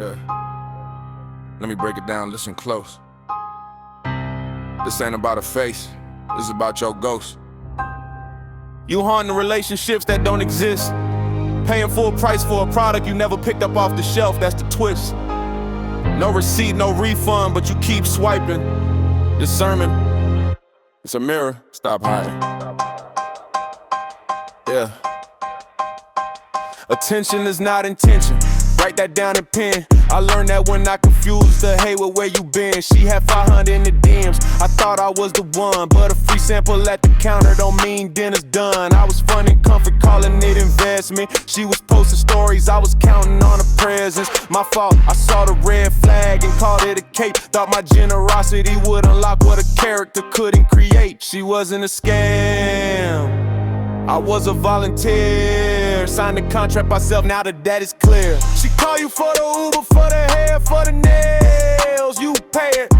Yeah. Let me break it down, listen close. This ain't about a face, this is about your ghost. You haunting relationships that don't exist, paying full price for a product you never picked up off the shelf, that's the twist. No receipt, no refund, but you keep swiping. This sermon, it's a mirror, stop hiding. Yeah. Attention is not intention, write that down in pen. I learned that when I confused the hate with where you been. She had 500 in the DMs, I thought I was the one, but a free sample at the counter don't mean dinner's done. I was fun and comfort, calling it investment. She was posting stories, I was counting on her presence. My fault, I saw the red flag and called it a cape. Thought my generosity would unlock what a character couldn't create. She wasn't a scam, I was a volunteer. Signed the contract myself, now that is clear. She call you for the Uber, for the hair, for the nails, you pay it.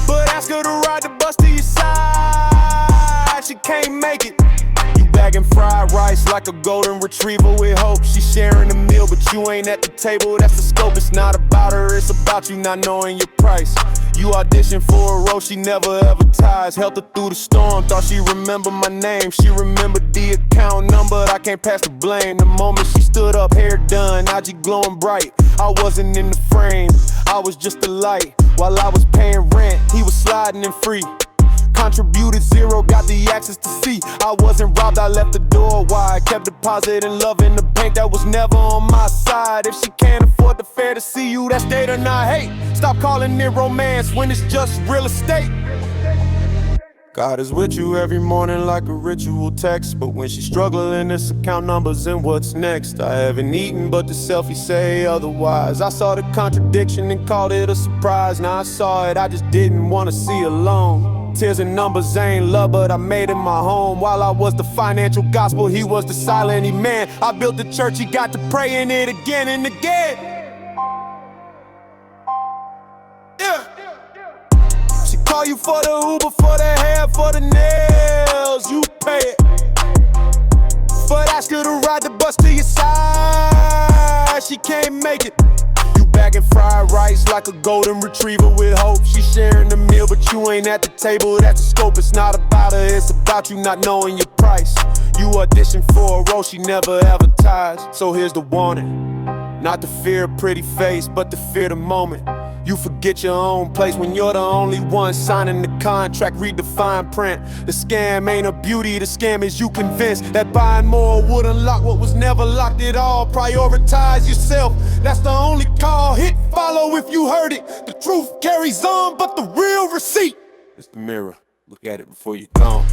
But ask her to ride the bus to your side, she can't make it. You bagging fried rice like a golden retriever with hope. She sharing the meal, but you ain't at the table, that's the scope. It's not about her, it's about you not knowing your price. You auditioned for a role she never advertised. Helped her through the storm, thought she remembered my name. She remembered the account number, I can't pass the blame. The moment she stood up, hair done, IG glowing bright. I wasn't in the frame, I was just a light. While I was paying rent, he was sliding in free. Contributed zero, got the access to see. I wasn't robbed, I left the door wide. Kept depositing love in the bank, that was never on my side. If she can't afford the fare to see you, that's date or not hate. Stop calling it romance when it's just real estate. God is with you every morning like a ritual text. But when she's struggling, it's account numbers and what's next. I haven't eaten, but the selfies say otherwise. I saw the contradiction and called it a surprise. Now I saw it, I just didn't want to see alone. Tears and numbers ain't love, but I made it my home. While I was the financial gospel, he was the silent man. I built the church, he got to pray in it again and again. Yeah. She call you for the Uber, for the hair, for the nails, you pay it. But ask her to ride the bus to your side, she can't make it. Bagging fried rice like a golden retriever with hope. She sharing the meal, but you ain't at the table, that's the scope. It's not about her, it's about you not knowing your price. You auditioned for a role she never advertised. So here's the warning, not to fear a pretty face, but to fear the moment. You forget your own place when you're the only one signing the contract, read the fine print. The scam ain't a beauty, the scam is you convinced that buying more would unlock what was never locked at all. Prioritize yourself, that's the only call. Hit follow if you heard it. The truth carries on, but the real receipt is the mirror. Look at it before you're gone.